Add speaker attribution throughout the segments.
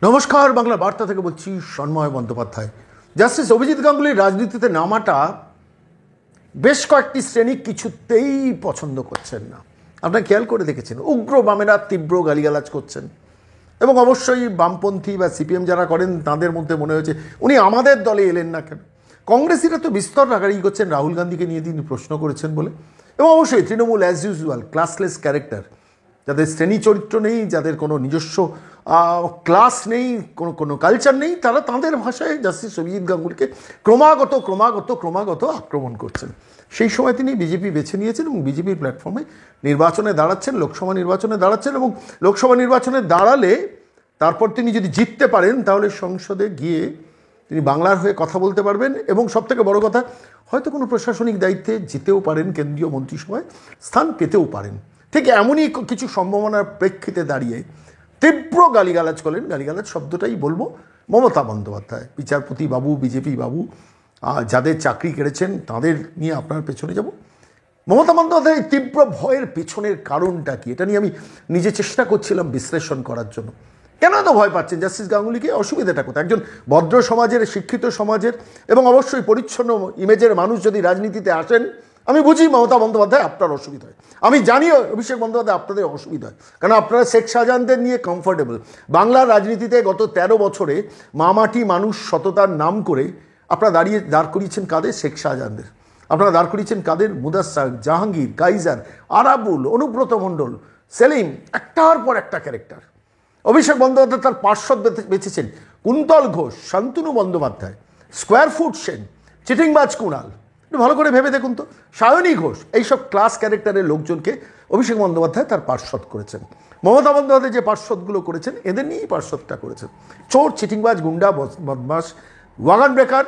Speaker 1: নমস্কার, বাংলা বার্তা থেকে বলছি সন্ময় বন্দ্যোপাধ্যায়। জাস্টিস অভিজিৎ গাঙ্গুলির রাজনীতিতে নামাটা বেশ কয়েকটি শ্রেণী কিছুতেই পছন্দ করছেন না। আপনারা খেয়াল করে দেখেছেন, উগ্র বামেরা তীব্র গালিগালাজ করছেন এবং অবশ্যই বামপন্থী বা সিপিএম যারা করেন তাদের মধ্যে মনে হয়েছে উনি আমাদের দলে এলেন না কেন। কংগ্রেসিরা তো বিস্তর রাগারাগি করছেন রাহুল গান্ধীকে নিয়ে তিনি প্রশ্ন করেছেন বলে। এবং অবশ্যই Trinamool as usual classless character, যাদের শ্রেণী চরিত্র নেই, যাদের কোনো নিজস্ব ক্লাস নেই, কোনো কালচার নেই, তারা তাঁদের ভাষায় জাস্টিস অভিজিৎ গাঙ্গুলিকে ক্রমাগত আক্রমণ করছেন। সেই সময় তিনি বিজেপি বেছে নিয়েছেন এবং বিজেপির প্ল্যাটফর্মে নির্বাচনে দাঁড়াচ্ছেন, লোকসভা নির্বাচনে দাঁড়াচ্ছেন এবং লোকসভা নির্বাচনে দাঁড়ালে তারপর তিনি যদি জিততে পারেন তাহলে সংসদে গিয়ে তিনি বাংলার হয়ে কথা বলতে পারবেন এবং সবথেকে বড় কথা, হয়তো কোনো প্রশাসনিক দায়িত্বে যেতেও পারেন, কেন্দ্রীয় মন্ত্রিসভায় স্থান পেতেও পারেন। ঠিক এমনই কিছু সম্ভাবনার প্রেক্ষিতে দাঁড়িয়ে তীব্র গালিগালাজ করলেন, গালিগালাজ শব্দটাই বলবো, মমতা বন্দ্যোপাধ্যায়। বিচারপতি বাবু, বিজেপি বাবু, যাদের চাকরি কেড়েছেন তাদের নিয়ে আপনার পেছনে যাব। মমতা বন্দ্যোপাধ্যায়ের তীব্র ভয়ের পেছনের কারণটা কি, এটা নিয়ে আমি নিজে চেষ্টা করছিলাম বিশ্লেষণ করার জন্য। কেন এত ভয় পাচ্ছেন জাস্টিস গাঙ্গুলিকে? অসুবিধাটা কোথায়? একজন ভদ্র সমাজের, শিক্ষিত সমাজের এবং অবশ্যই পরিচ্ছন্ন ইমেজের মানুষ যদি রাজনীতিতে আসেন, আমি বুঝি মমতা বন্দ্যোপাধ্যায় আপনার অসুবিধা হয়, আমি জানিও অভিষেক বন্দ্যোপাধ্যায় আপনাদের অসুবিধা হয়, কারণ আপনারা শেখ শাহজাহানদের নিয়ে কমফোর্টেবল। বাংলার রাজনীতিতে গত 13 বছরে মামাটি মানুষ সততার নাম করে আপনারা দাঁড় করিয়েছেন কাদের? শেখ শাহজাহানদের। আপনারা দাঁড় করিয়েছেন কাদের? মুদাস্সার, জাহাঙ্গীর, কাইজার, আরাবুল, অনুব্রত মণ্ডল, সেলিম, একটার পর একটা ক্যারেক্টার। অভিষেক বন্দ্যোপাধ্যায় তার পার্শ্বদ বেঁচেছেন কুন্তল ঘোষ, শান্তনু বন্দ্যোপাধ্যায়, স্কোয়ার ফুট সেন, চিটিংবাজ কুণাল। ভালো করে ভেবে দেখুন তো, সায়নী ঘোষ, এইসব ক্লাস ক্যারেক্টারের লোকজনকে অভিষেক বন্দ্যোপাধ্যায় তার পার্শ্বদ করেছেন। মমতা বন্দ্যোপাধ্যায় যে পার্শ্বদগুলো করেছেন এদের নিয়েই পার্শ্বদটা করেছেন। চোর, চিটিংবাজ, গুন্ডা, বদমাস, ওয়াগন ব্রেকার,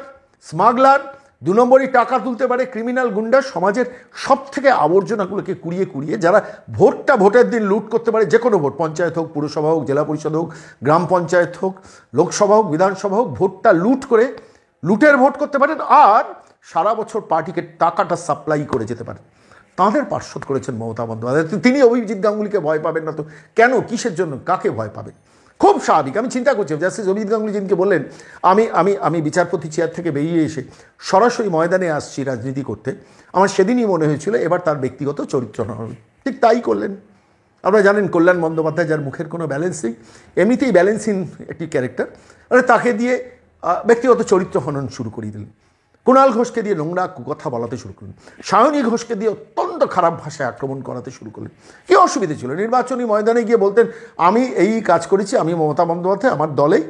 Speaker 1: স্মাগলার, 2 নম্বরই টাকা তুলতে পারে, ক্রিমিনাল গুন্ডা, সমাজের সব থেকে আবর্জনাগুলোকে কুড়িয়ে যারা ভোটের দিন লুট করতে পারে, যে কোনো ভোট, পঞ্চায়েত হোক, পুরসভা হোক, জেলা পরিষদ হোক, গ্রাম পঞ্চায়েত হোক, লোকসভা হোক, বিধানসভা হোক, ভোটটা লুট করে লুটের ভোট করতে পারেন আর সারা বছর পার্টিকে টাকাটা সাপ্লাই করে যেতে পারেন, তাঁদের পার্শ্বদ করেছেন মমতা বন্দ্যোপাধ্যায়। তিনি অভিজিৎ গাঙ্গুলিকে ভয় পাবেন না তো কেন? কিসের জন্য? কাকে ভয় পাবেন? খুব স্বাভাবিক। আমি চিন্তা করছি জাস্টিস অভিজিৎ গাঙ্গুলি যেদিনকে বললেন আমি বিচারপতি চেয়ার থেকে বেরিয়ে এসে সরাসরি ময়দানে আসছি রাজনীতি করতে, আমার সেদিনই মনে হয়েছিল এবার তার ব্যক্তিগত চরিত্র হবে। ঠিক তাই করলেন। আপনারা জানেন কল্যাণ বন্দ্যোপাধ্যায়, যার মুখের কোনো ব্যালেন্স নেই, এমনিতেই ব্যালেন্সিং একটি ক্যারেক্টার, মানে তাকে দিয়ে ব্যক্তিগত চরিত্র হনন শুরু করিয়ে দিলেন। কুণাল ঘোষকে দিয়ে নোংরা কথা বলাতে শুরু করলেন, সায়নী ঘোষকে দিয়ে অত্যন্ত খারাপ ভাষায় আক্রমণ করাতে শুরু করলেন। কী অসুবিধা ছিল? নির্বাচনী ময়দানে গিয়ে বলতেন আমি এই কাজ করেছি, আমি মমতা বন্দ্যোপাধ্যায়, আমার দলেই,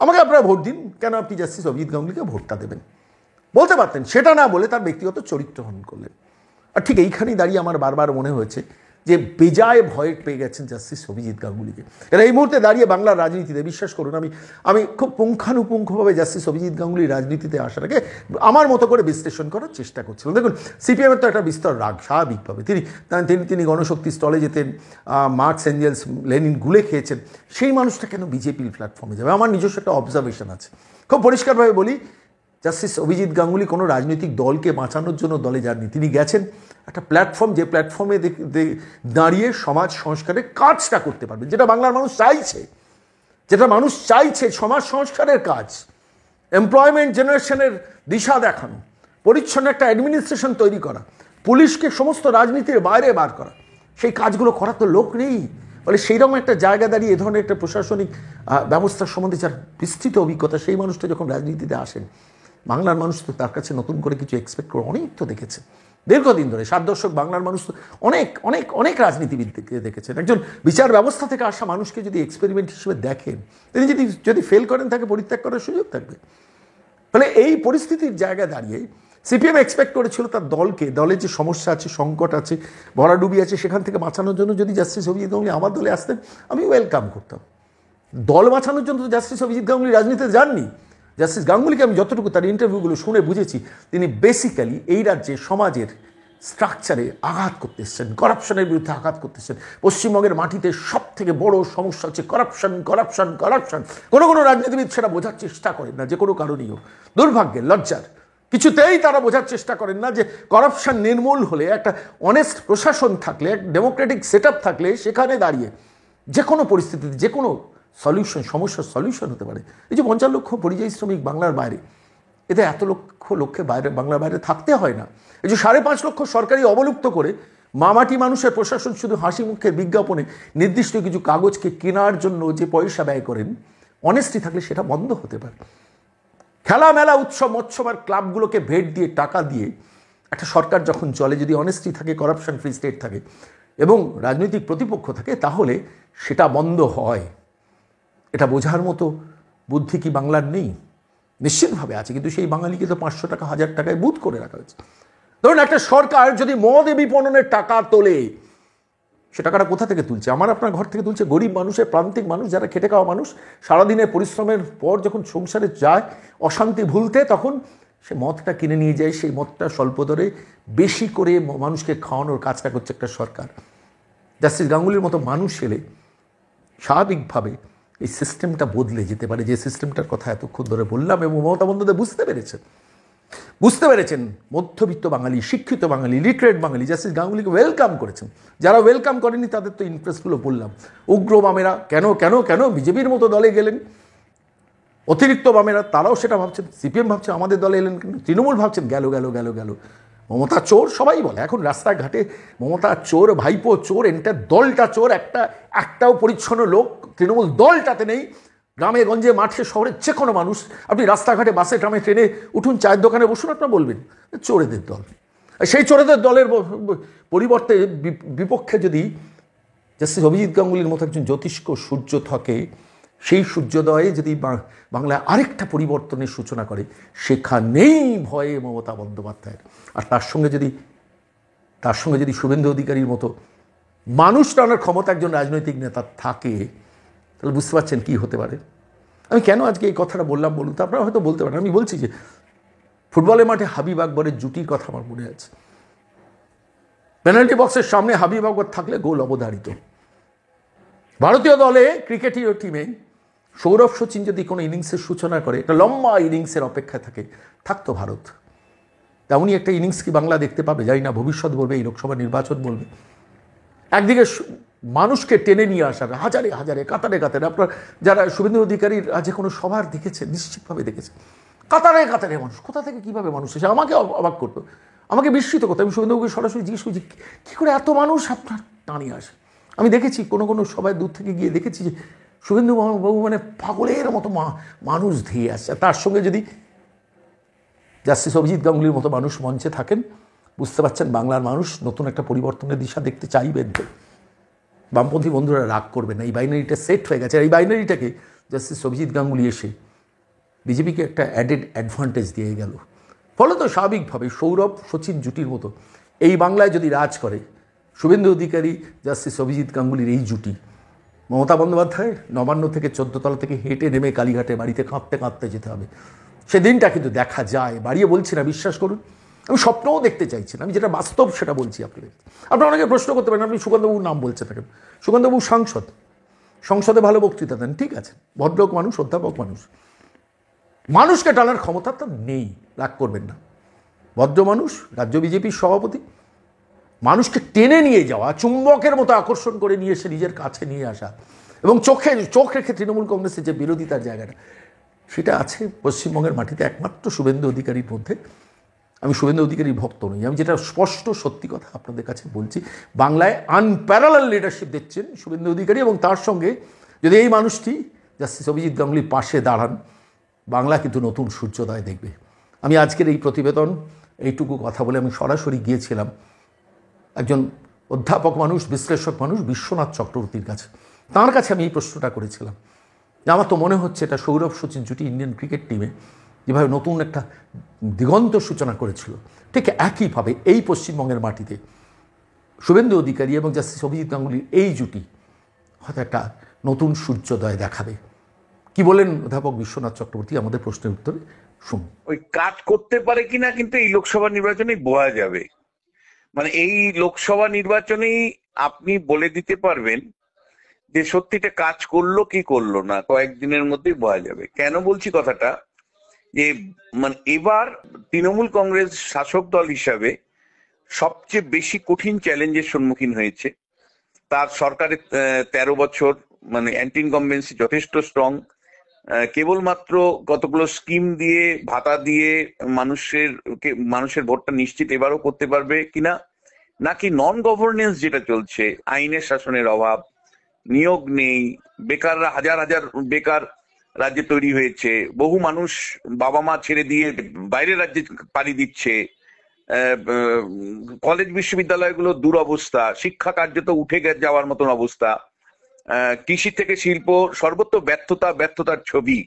Speaker 1: আমাকে আপনারা ভোট দিন, কেন আপনি জাস্টিস অভিজিৎ গাঙ্গুলিকে ভোটটা দেবেন? বলতে পারতেন। সেটা না বলে তার ব্যক্তিগত চরিত্র হনন করলেন। আর ঠিক এইখানেই দাঁড়িয়ে আমার বারবার মনে হয়েছে যে বেজায় ভয় পেয়ে গেছেন জাস্টিস অভিজিৎ গাঙ্গুলিকে। এরা এই মুহূর্তে দাঁড়িয়ে বাংলার রাজনীতিতে, বিশ্বাস করুন আমি খুব পুঙ্খানুপুঙ্খভাবে জাস্টিস অভিজিৎ গাঙ্গুলির রাজনীতিতে আসাটাকে আমার মতো করে বিশ্লেষণ করার চেষ্টা করছিলাম। দেখুন, সিপিএমের তো একটা বিস্তর রাগ স্বাভাবিকভাবে। তিনি গণশক্তি স্থলে যেতেন, মার্কস এঞ্জেলস লেনিন গুলে খেয়েছেন, সেই মানুষটা কেন বিজেপির প্ল্যাটফর্মে যাবে? আমার নিজস্ব একটা অবজারভেশন আছে, খুব পরিষ্কারভাবে বলি, জাস্টিস অভিজিৎ গাঙ্গুলি কোনো রাজনৈতিক দলকে বাঁচানোর জন্য দলে যাননি। তিনি গেছেন একটা প্ল্যাটফর্ম, যে প্ল্যাটফর্মে দাঁড়িয়ে সমাজ সংস্কারের কাজটা করতে পারবেন, যেটা বাংলার মানুষ চাইছে, সমাজ সংস্কারের কাজ, এমপ্লয়মেন্ট জেনারেশনের দিশা দেখানো, পরিচ্ছন্ন একটা অ্যাডমিনিস্ট্রেশন তৈরি করা, পুলিশকে সমস্ত রাজনীতির বাইরে বার করা। সেই কাজগুলো করার তো লোক নেই। ফলে সেইরকম একটা জায়গা দাঁড়িয়ে এ ধরনের একটা প্রশাসনিক ব্যবস্থার সম্বন্ধে যার বিস্তৃত অভিজ্ঞতা, সেই মানুষটা যখন রাজনীতিতে আসেন, বাংলার মানুষ তো তার কাছে নতুন করে কিছু এক্সপেক্ট করে অনেক তো দেখেছে দীর্ঘদিন ধরে, 7 দশক বাংলার মানুষ তো অনেক রাজনীতিবিদকে দেখেছেন। একজন বিচার ব্যবস্থা থেকে আসা মানুষকে যদি এক্সপেরিমেন্ট হিসেবে দেখেন, তিনি যদি ফেল করেন তাকে পরিত্যাগ করার সুযোগ থাকবে। ফলে এই পরিস্থিতির জায়গায় দাঁড়িয়ে সিপিএম এক্সপেক্ট করেছিল তার দলের যে সমস্যা আছে, সংকট আছে, ভরাডুবি আছে, সেখান থেকে বাঁচানোর জন্য যদি জাস্টিস অভিজিৎ গাঙ্গুলি আমার দলে আসতেন, আমি ওয়েলকাম করতাম। দল বাঁচানোর জন্য তো জাস্টিস অভিজিৎ গাঙ্গুলি রাজনীতিতে যাননি। জাস্টিস গাঙ্গুলিকে আমি যতটুকু তার ইন্টারভিউগুলো শুনে বুঝেছি, তিনি বেসিক্যালি এই রাজ্যে সমাজের স্ট্রাকচারে আঘাত করতে এসছেন, করাপশনের বিরুদ্ধে আঘাত করতে এসছেন। পশ্চিমবঙ্গের মাটিতে সব থেকে বড় সমস্যা হচ্ছে করাপশন। কোনো রাজনীতিবিদ সেটা বোঝার চেষ্টা করেন না, যে কোনো কারণেই হোক। দুর্ভাগ্যের, লজ্জার, কিছুতেই তারা বোঝার চেষ্টা করেন না যে করাপশন নির্মূল হলে, একটা অনেস্ট প্রশাসন থাকলে, ডেমোক্রেটিক সেট আপ থাকলে, সেখানে দাঁড়িয়ে যে কোনো পরিস্থিতিতে, যে কোনো সমস্যার সলিউশন হতে পারে। এই যে 50 লক্ষ পরিযায়ী শ্রমিক বাংলার বাইরে, এতে এত লোককে বাইরে, বাংলার বাইরে থাকতে হয় না। এই যে 5.5 লক্ষ সরকারি অবলুপ্ত করে মামাটি মানুষের প্রশাসন শুধু হাসি মুখের বিজ্ঞাপনে নির্দিষ্ট কিছু কাগজকে কেনার জন্য যে পয়সা ব্যয় করেন, অনেস্টি থাকলে সেটা বন্ধ হতে পারে। খেলা মেলা উৎসব মৎসব আর ক্লাবগুলোকে ভেট দিয়ে টাকা দিয়ে একটা সরকার যখন চলে, যদি অনেস্টি থাকে, করাপশন ফ্রি স্টেট থাকে এবং রাজনৈতিক প্রতিপক্ষ থাকে, তাহলে সেটা বন্ধ হয়। এটা বোঝার মতো বুদ্ধি কি বাংলার নেই? নিশ্চিতভাবে আছে, কিন্তু সেই বাঙালিকে তো 500 টাকা 1000 টাকায় বুথ করে রাখা হয়েছে। ধরুন একটা সরকার যদি মদ বিপণনের টাকা তোলে, সে টাকাটা কোথা থেকে তুলছে? আমার আপনার ঘর থেকে তুলছে। গরিব মানুষের, প্রান্তিক মানুষ, যারা খেটে খাওয়া মানুষ, সারাদিনের পরিশ্রমের পর যখন সংসারে যায় অশান্তি ভুলতে, তখন সে মদটা কিনে নিয়ে যায়। সেই মদটা স্বল্প দরে বেশি করে মানুষকে খাওয়ানোর কাজটা করছে একটা সরকার। জাস্টিস গাঙ্গুলির মতো মানুষ এলে স্বাভাবিকভাবে এই সিস্টেমটা বদলে যেতে পারে, যে সিস্টেমটার কথা এতক্ষণ ধরে বললাম। এবং মমতা বন্দ্যোপাধ্যায় বুঝতে পেরেছেন মধ্যবিত্ত বাঙালি, শিক্ষিত বাঙালি, লিটারেট বাঙালি জাস্টিস গাঙ্গুলিকে ওয়েলকাম করেছেন। যারা ওয়েলকাম করেনি তাদের তো ইন্টারেস্টগুলো বললাম। উগ্র বামেরা কেন বিজেপির মতো দলে গেলেন, অতিরিক্ত বামেরা তারাও সেটা ভাবছেন। সিপিএম ভাবছে আমাদের দলে এলেন কেন, তৃণমূল ভাবছেন গেল। মমতা চোর সবাই বলে এখন রাস্তাঘাটে, মমতা চোর, ভাইপো চোর, এন্টার দলটা চোর। একটাও পরিচ্ছন্ন লোক তৃণমূল দলটাতে নেই। গ্রামে গঞ্জে মাঠে শহরে যে কোনো মানুষ, আপনি রাস্তাঘাটে বাসে ট্রামে ট্রেনে উঠুন, চায়ের দোকানে বসুন, আপনার বলবেন চোরেদের দল। সেই চোরেদের দলের পরিবর্তে বিপক্ষে যদি জাস্টিস অভিজিৎ গাঙ্গুলির মতো একজন জ্যোতিষ্ক সূর্য থাকে, সেই সূর্যোদয়ে যদি বাংলায় আরেকটা পরিবর্তনের সূচনা করে, সেখানেই ভয়ে মমতা বন্দ্যোপাধ্যায়ের। আর তার সঙ্গে যদি শুভেন্দু অধিকারীর মতো মানুষ টানার ক্ষমতা একজন রাজনৈতিক নেতা থাকে, তাহলে বুঝতে পারছেন কী হতে পারে। আমি কেন আজকে এই কথাটা বললাম বলুন তো? আপনারা হয়তো বলতে পারেন, আমি বলছি যে ফুটবলের মাঠে হাবিব আকবরের জুটির কথা আমার মনে আছে। পেনাল্টি বক্সের সামনে হাবিব আকবর থাকলে গোল অবধারিত। ভারতীয় দলে ক্রিকেটীয় টিমে সৌরভ সচিন যদি কোনো ইনিংসের সূচনা করে, একটা লম্বা ইনিংসের অপেক্ষায় থাকতো ভারত। তেমনই একটা ইনিংস কি বাংলা দেখতে পাবে? জানি না, ভবিষ্যৎ বলবে, এই লোকসভা নির্বাচন বলবে। একদিকে মানুষকে টেনে নিয়ে আসার হাজারে কাতারে আপনার যারা শুভেন্দু অধিকারীর যে কোনো সবার দেখেছেন, নিশ্চিতভাবে দেখেছেন, কাতারে মানুষ কোথা থেকে কীভাবে মানুষ এসে আমাকে অবাক করতো, আমাকে বিস্মিত করতো। আমি শুভেন্দুকে সরাসরি জিজ্ঞেস করছি কী করে এত মানুষ আপনার টানিয়ে আসে। আমি দেখেছি কোনো সবাই দূর থেকে গিয়ে দেখেছি যে শুভেন্দু বাবু মানে পাগলের মতো মানুষ ধেয়ে আসছে। তার সঙ্গে যদি জাস্টিস অভিজিৎ গাঙ্গুলির মতো মানুষ মঞ্চে থাকেন, বুঝতে পারছেন বাংলার মানুষ নতুন একটা পরিবর্তনের দিশা দেখতে চাইবেন। তো বামপন্থী বন্ধুরা রাগ করবে না, এই বাইনারিটা সেট হয়ে গেছে। আর এই বাইনারিটাকে জাস্টিস অভিজিৎ গাঙ্গুলি এসে বিজেপিকে একটা অ্যাডেড অ্যাডভান্টেজ দিয়ে গেল। ফলত স্বাভাবিকভাবে সৌরভ সচিন জুটির মতো এই বাংলায় যদি রাজ করে শুভেন্দু অধিকারী জাস্টিস অভিজিৎ গাঙ্গুলির এই জুটি, মমতা বন্দ্যোপাধ্যায় নবান্ন থেকে 14 তলা থেকে হেঁটে নেমে কালীঘাটে বাড়িতে কাঁদতে যেতে হবে। সেদিনটা কিন্তু দেখা যায়, বাড়িয়ে বলছি না, বিশ্বাস করুন। আমি স্বপ্নও দেখতে চাইছি না, আমি যেটা বাস্তব সেটা বলছি আপনাদের। আপনারা অনেকে প্রশ্ন করতে পারেন, আপনি সুকান্তবাবুর নাম বলছেন না কেন? সুকান্তবাবু সংসদে ভালো বক্তৃতা দেন, ঠিক আছে, ভদ্রলোক মানুষ, অধ্যাপক মানুষকে টানার ক্ষমতা তো নেই, রাগ করবেন না। ভদ্র মানুষ, রাজ্য বিজেপির সভাপতি, মানুষকে টেনে নিয়ে যাওয়া, চুম্বকের মতো আকর্ষণ করে নিয়ে এসে নিজের কাছে নিয়ে আসা এবং চোখ রেখে তৃণমূল কংগ্রেসের যে বিরোধিতার জায়গাটা, সেটা আছে পশ্চিমবঙ্গের মাটিতে একমাত্র শুভেন্দু অধিকারীর মধ্যে। আমি শুভেন্দু অধিকারীর ভক্ত নই, আমি যেটা স্পষ্ট সত্যি কথা আপনাদের কাছে বলছি, বাংলায় আনপ্যারালাল লিডারশিপ দিচ্ছেন শুভেন্দু অধিকারী। এবং তার সঙ্গে যদি এই মানুষটি জাস্টিস অভিজিৎ গাঙ্গুলির পাশে দাঁড়ান, বাংলা কিন্তু নতুন সূর্যোদয় দেখবে। আমি আজকের এই প্রতিবেদন এইটুকু কথা বলে আমি সরাসরি গিয়েছিলাম একজন অধ্যাপক মানুষ, বিশ্লেষক মানুষ বিশ্বনাথ চক্রবর্তীর কাছে। তাঁর কাছে আমি এই প্রশ্নটা করেছিলাম যে আমার তো মনে হচ্ছে এটা সৌরভ সচিন জুটি ইন্ডিয়ান ক্রিকেট টিমে যেভাবে নতুন একটা দিগন্ত সূচনা করেছিল, ঠিক একইভাবে এই পশ্চিমবঙ্গের মাটিতে শুভেন্দু অধিকারী এবং জাস্টিস অভিজিৎ গাঙ্গুলির এই জুটি হয়তো একটা নতুন সূর্যোদয় দেখাবে। কি বলেন অধ্যাপক বিশ্বনাথ চক্রবর্তী আমাদের প্রশ্নের উত্তরে? শুনুন।
Speaker 2: ওই কাজ করতে পারে কিনা কিন্তু এই লোকসভা নির্বাচনেই বোঝা যাবে। মানে এই লোকসভা নির্বাচনেই আপনি বলে দিতে পারবেন যে সত্যিটা কাজ করলো কি করলো না, কয়েকদিনের মধ্যেই বোঝা যাবে। কেন বলছি কথাটা, যে মানে এবার তৃণমূল কংগ্রেস শাসক দল হিসাবে সবচেয়ে বেশি কঠিন চ্যালেঞ্জের সম্মুখীন হয়েছে। তার সরকারের 13 বছর মানে অ্যান্টি ইনকামবেন্সি যথেষ্ট স্ট্রং। কেবলমাত্র কতগুলো স্কিম দিয়ে, ভাতা দিয়ে মানুষের ভোটটা নিশ্চিত এবারও করতে পারবে কিনা, নাকি নন গভর্নেন্স যেটা চলছে, আইনের শাসনের অভাব, নিয়োগ নেই, বেকাররা হাজার হাজার বেকার রাজ্যে তৈরি হয়েছে, বহু মানুষ বাবা মা ছেড়ে দিয়ে বাইরের রাজ্যে পাড়ি দিচ্ছে, কলেজ বিশ্ববিদ্যালয়গুলো দুরবস্থা, শিক্ষা কার্যত উঠে যাওয়ার মতন অবস্থা, কৃষি থেকে শিল্প সর্বত্র ব্যর্থতার ছবি,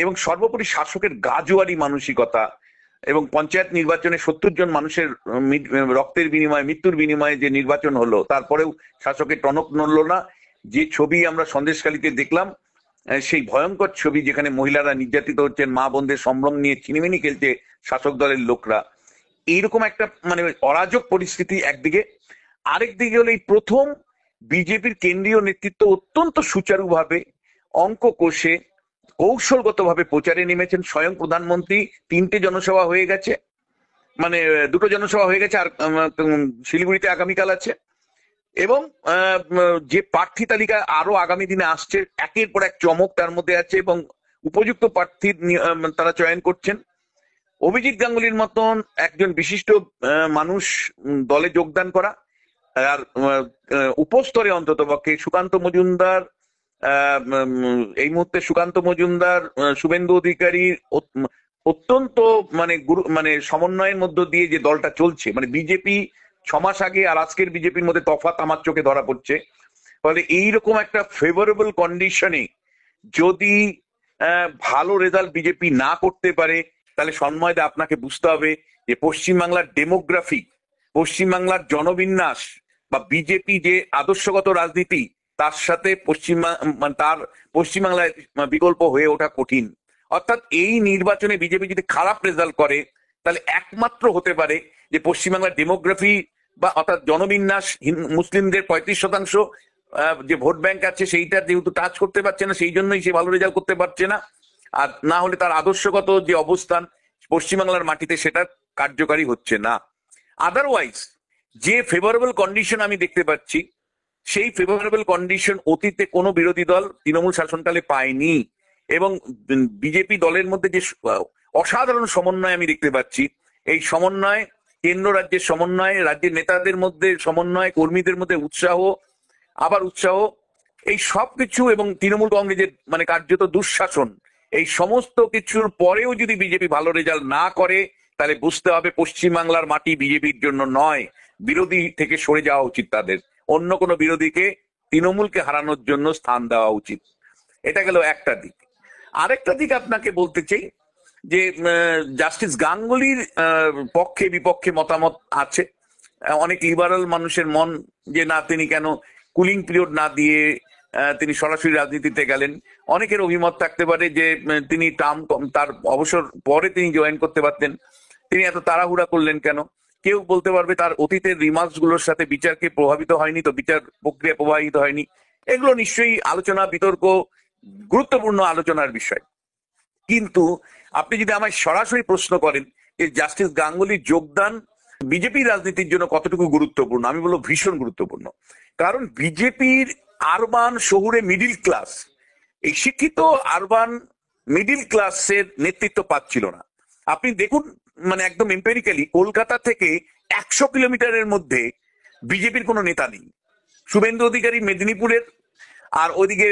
Speaker 2: এবং সর্বোপরি শাসকের গাজুয়ারি মানসিকতা, এবং পঞ্চায়েত নির্বাচনে 70 জন মানুষের রক্তের বিনিময়ে, মৃত্যুর বিনিময়ে যে নির্বাচন হলো, তারপরেও শাসকের টনক নড়ল না। যে ছবি আমরা সন্দেশখালীতে দেখলাম, সেই ভয়ঙ্কর ছবি, যেখানে মহিলারা নির্যাতিত হচ্ছেন, মা বোনদের সম্ভ্রম নিয়ে ছিনিমিনি খেলছে শাসক দলের লোকরা, এইরকম একটা মানে অরাজক পরিস্থিতি একদিকে। আরেকদিকে হলো এই প্রথম বিজেপির কেন্দ্রীয় নেতৃত্ব অত্যন্ত সুচারুভাবে অঙ্ক কষে কৌশলগতভাবে প্রচারে নেমেছেন। স্বয়ং প্রধানমন্ত্রী 3টে জনসভা হয়ে গেছে, মানে 2টো জনসভা হয়ে গেছে, আর শিলিগুড়িতে আগামীকাল আছে, এবং যে প্রার্থী তালিকা আরো আগামী দিনে আসছে, একের পর এক চমক তার মধ্যে আছে, এবং উপযুক্ত প্রার্থীর তারা চয়ন করছেন। অভিজিৎ গাঙ্গুলির মতন একজন বিশিষ্ট মানুষ দলে যোগদান করা, আর উপস্তরে অন্তত পক্ষে সুকান্ত মজুমদার, এই মুহূর্তে সুকান্ত মজুমদার, শুভেন্দু অধিকারী অত্যন্ত মানে সমন্বয়ের মধ্য দিয়ে যে দলটা চলছে, মানে বিজেপি 6 মাস আগে আর আজকের বিজেপির মধ্যে তফাৎ আমার চোখে ধরা পড়ছে। ফলে এইরকম একটা ফেভারেবল কন্ডিশনে যদি ভালো রেজাল্ট বিজেপি না করতে পারে, তাহলে সন্ময়দা আপনাকে বুঝতে হবে যে পশ্চিমবাংলার ডেমোগ্রাফি, পশ্চিমবাংলার জনবিন্যাস বা বিজেপি যে আদর্শগত রাজনীতি, তার সাথে পশ্চিমবাংলায় বিকল্প হয়ে ওঠা কঠিন। অর্থাৎ এই নির্বাচনে বিজেপি যদি খারাপ রেজাল্ট করে, তাহলে একমাত্র হতে পারে যে পশ্চিমবাংলার ডেমোগ্রাফি বা অর্থাৎ জনবিন্যাস, মুসলিমদের 35% যে ভোট ব্যাংক আছে সেইটা যেহেতু টাচ করতে পারছে না, সেই জন্যই সে ভালো রেজাল্ট করতে পারছে না। আর না হলে তার আদর্শগত যে অবস্থান পশ্চিমবাংলার মাটিতে, সেটা কার্যকারী হচ্ছে না। আদারওয়াইজ যে ফেভারেবল কন্ডিশন আমি দেখতে পাচ্ছি, সেই ফেভারেবল কন্ডিশন অতীতে কোনো বিরোধী দল তৃণমূল শাসনকালে পায়নি, এবং বিজেপি দলের মধ্যে যে অসাধারণ সমন্বয় আমি দেখতে পাচ্ছি, এই সমন্বয়, কেন্দ্র রাজ্যের সমন্বয়, রাজ্যের নেতাদের মধ্যে সমন্বয়, কর্মীদের মধ্যে উৎসাহ, আবার উৎসাহ, এই সব কিছু, এবং তৃণমূল কংগ্রেসের মানে কার্যত দুঃশাসন, এই সমস্ত কিছুর পরেও যদি বিজেপি ভালো রেজাল্ট না করে, তাহলে বুঝতে হবে পশ্চিমবাংলার মাটি বিজেপির জন্য নয়। বিরোধী থেকে সরে যাওয়া উচিত, তাদের অন্য কোনো বিরোধীকে, তৃণমূলকে হারানোর জন্য স্থান দেওয়া উচিত। এটা গেল একটা দিক। আরেকটা দিক আপনাকে বলতে চাই যে জাস্টিস গাঙ্গুলির পক্ষে বিপক্ষে মতামত আছে। অনেক লিবারাল মানুষের মন যে না, তিনি কেন কুলিং পিরিয়ড না দিয়ে তিনি সরাসরি রাজনীতিতে গেলেন। অনেকের অভিমত থাকতে পারে যে তিনি তার অবসর পরে তিনি জয়েন করতে পারতেন, তিনি এত তাড়াহুড়া করলেন কেন। কেউ বলতে পারবে তার অতীতের রিমার্কস গুলোর সাথে বিচারকে প্রভাবিত হয়নি, তো বিচার প্রক্রিয়া প্রভাবিত হয়নি। এগুলো নিশ্চয়ই আলোচনা, বিতর্ক, গুরুত্বপূর্ণ আলোচনার বিষয়। কিন্তু আপনি যদি আমায় সরাসরি প্রশ্ন করেন যে জাস্টিস গাঙ্গুলির যোগদান বিজেপির রাজনীতির জন্য কতটুকু গুরুত্বপূর্ণ, আমি বলবো ভীষণ গুরুত্বপূর্ণ। কারণ বিজেপির আরবান শহুরে মিডিল ক্লাস, এই শিক্ষিত আরবান মিডিল ক্লাসের নেতৃত্ব পাচ্ছিল না। আপনি দেখুন, মানে একদম এম্পেরিক্যালি কলকাতা থেকে 100 কিলোমিটারের মধ্যে বিজেপির কোনো নেতা নেই। শুভেন্দু অধিকারী মেদিনীপুরের, আর ওইদিকে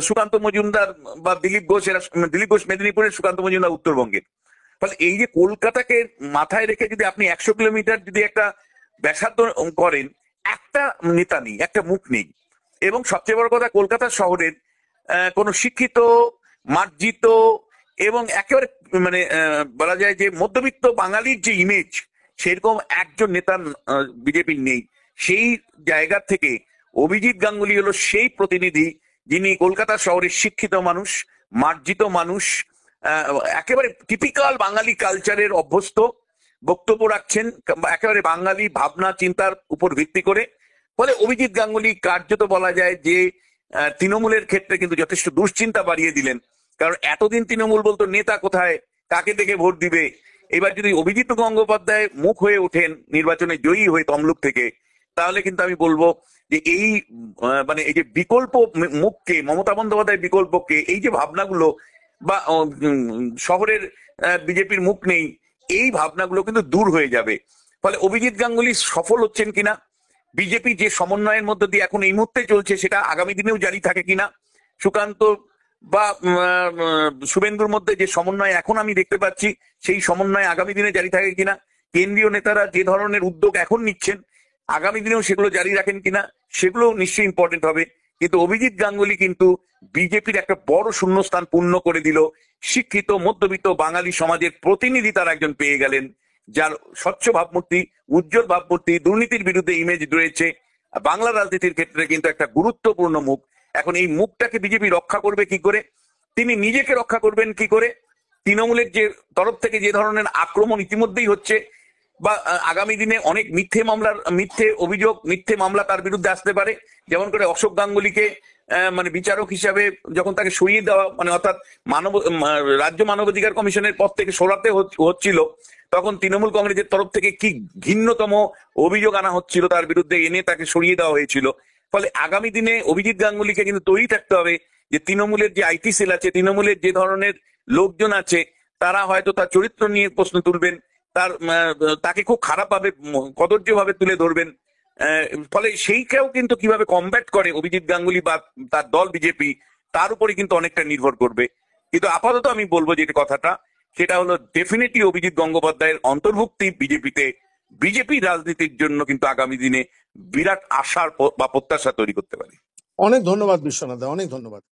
Speaker 2: সুকান্ত মজুমদার বা দিলীপ ঘোষ মেদিনীপুরের, সুকান্ত মজুমদার উত্তরবঙ্গের। ফলে এই যে কলকাতাকে মাথায় রেখে যদি আপনি 100 কিলোমিটার যদি একটা ব্যাসার্ধ করেন, একটা নেতা নেই, একটা মুখ নেই। এবং সবচেয়ে বড় কথা, কলকাতা শহরের কোনো শিক্ষিত, মার্জিত এবং একেবারে মানে বলা যায় যে মধ্যবিত্ত বাঙালির যে ইমেজ, সেরকম একজন নেতা বিজেপির নেই। সেই জায়গা থেকে অভিজিৎ গাঙ্গুলি হলো সেই প্রতিনিধি, যিনি কলকাতা শহরের শিক্ষিত মানুষ, মার্জিত মানুষ, একেবারে টিপিক্যাল বাঙালি কালচারের অভ্যস্ত, বক্তব্য রাখছেন একেবারে বাঙালি ভাবনা চিন্তার উপর ভিত্তি করে। ফলে অভিজিৎ গাঙ্গুলি কার্যত বলা যায় যে তৃণমূলের ক্ষেত্রে কিন্তু যথেষ্ট দুশ্চিন্তা বাড়িয়ে দিলেন। কারণ এতদিন তৃণমূল বলতো নেতা কোথায়, কাকে দেখে ভোট দিবে। এবার যদি অভিজিৎ গঙ্গোপাধ্যায় মুখ হয়ে ওঠেন নির্বাচনে জয়ী হয়ে তমলুক থেকে, তাহলে কিন্তু আমি বলবো যে এই মানে এই যে বিকল্প মুখকে, মমতা বন্দ্যোপাধ্যায়ের বিকল্পকে, এই যে ভাবনাগুলো বা শহরের বিজেপির মুখ নেই, এই ভাবনাগুলো কিন্তু দূর হয়ে যাবে। ফলে অভিজিৎ গাঙ্গুলি সফল হচ্ছেন কিনা, বিজেপি যে সমন্বয়ের মধ্যে দিয়ে এখন এই মুহূর্তে চলছে সেটা আগামী দিনেও জারি থাকে কিনা, সুকান্ত বা শুভেন্দুর মধ্যে যে সমন্বয় এখন আমি দেখতে পাচ্ছি সেই সমন্বয় আগামী দিনে জারি থাকে কিনা, কেন্দ্রীয় নেতারা যে ধরনের উদ্যোগ এখন নিচ্ছেন আগামী দিনেও সেগুলো জারি রাখেন কিনা, সেগুলো নিশ্চয়ই ইম্পর্টেন্ট হবে। কিন্তু অভিজিৎ গাঙ্গুলি কিন্তু বিজেপির একটা বড় শূন্যস্থান পূর্ণ করে দিল। শিক্ষিত মধ্যবিত্ত বাঙালি সমাজের প্রতিনিধি তার একজন পেয়ে গেলেন, যার স্বচ্ছ ভাবমূর্তি, উজ্জ্বল ভাবমূর্তি, দুর্নীতির বিরুদ্ধে ইমেজ রয়েছে, বাংলা রাজনীতির ক্ষেত্রে কিন্তু একটা গুরুত্বপূর্ণ মুখ। এখন এই মুখটাকে বিজেপি রক্ষা করবে কি করে, তিনি নিজেকে রক্ষা করবেন কি করে, তৃণমূলের যে তরফ থেকে যে ধরনের আক্রমণ ইতিমধ্যেই হচ্ছে, বা আগামী দিনে অনেক মিথ্যে অভিযোগ, মিথ্যে মামলা তার বিরুদ্ধে আসতে পারে। যেমন করে অশোক গাঙ্গুলিকে মানে বিচারক হিসাবে যখন তাকে সরিয়ে দেওয়া, মানে অর্থাৎ রাজ্য মানবাধিকার কমিশনের পদ থেকে সরাতে হচ্ছিল, তখন তৃণমূল কংগ্রেসের তরফ থেকে কি ঘৃণ্যতম অভিযোগ আনা হচ্ছিল তার বিরুদ্ধে, এনে তাকে সরিয়ে দেওয়া হয়েছিল। ফলে আগামী দিনে অভিজিৎ গাঙ্গুলিকে কিন্তু তৈরি থাকতে হবে যে তৃণমূলের যে আইটি সেল আছে, তৃণমূলের যে ধরনের লোকজন আছে, তারা হয়তো তার চরিত্র নিয়ে প্রশ্ন তুলবেন, তাকে খুব খারাপ ভাবে, কদর্য ভাবে তুলে ধরবেন। ফলে সেইকেও কিন্তু কিভাবে কমব্যাট করে অভিজিৎ গাঙ্গুলি বা তার দল বিজেপি, তার উপরে কিন্তু অনেকটা নির্ভর করবে। কিন্তু আপাতত আমি বলবো যে কথাটা, সেটা হলো ডেফিনেটলি অভিজিৎ গঙ্গোপাধ্যায়ের অন্তর্ভুক্তি বিজেপিতে বিজেপি রাজনীতির জন্য কিন্তু আগামী দিনে বিরাট আশার বা প্রত্যাশা তৈরি করতে পারে।
Speaker 1: অনেক ধন্যবাদ বিশ্বনাথ দা, অনেক ধন্যবাদ।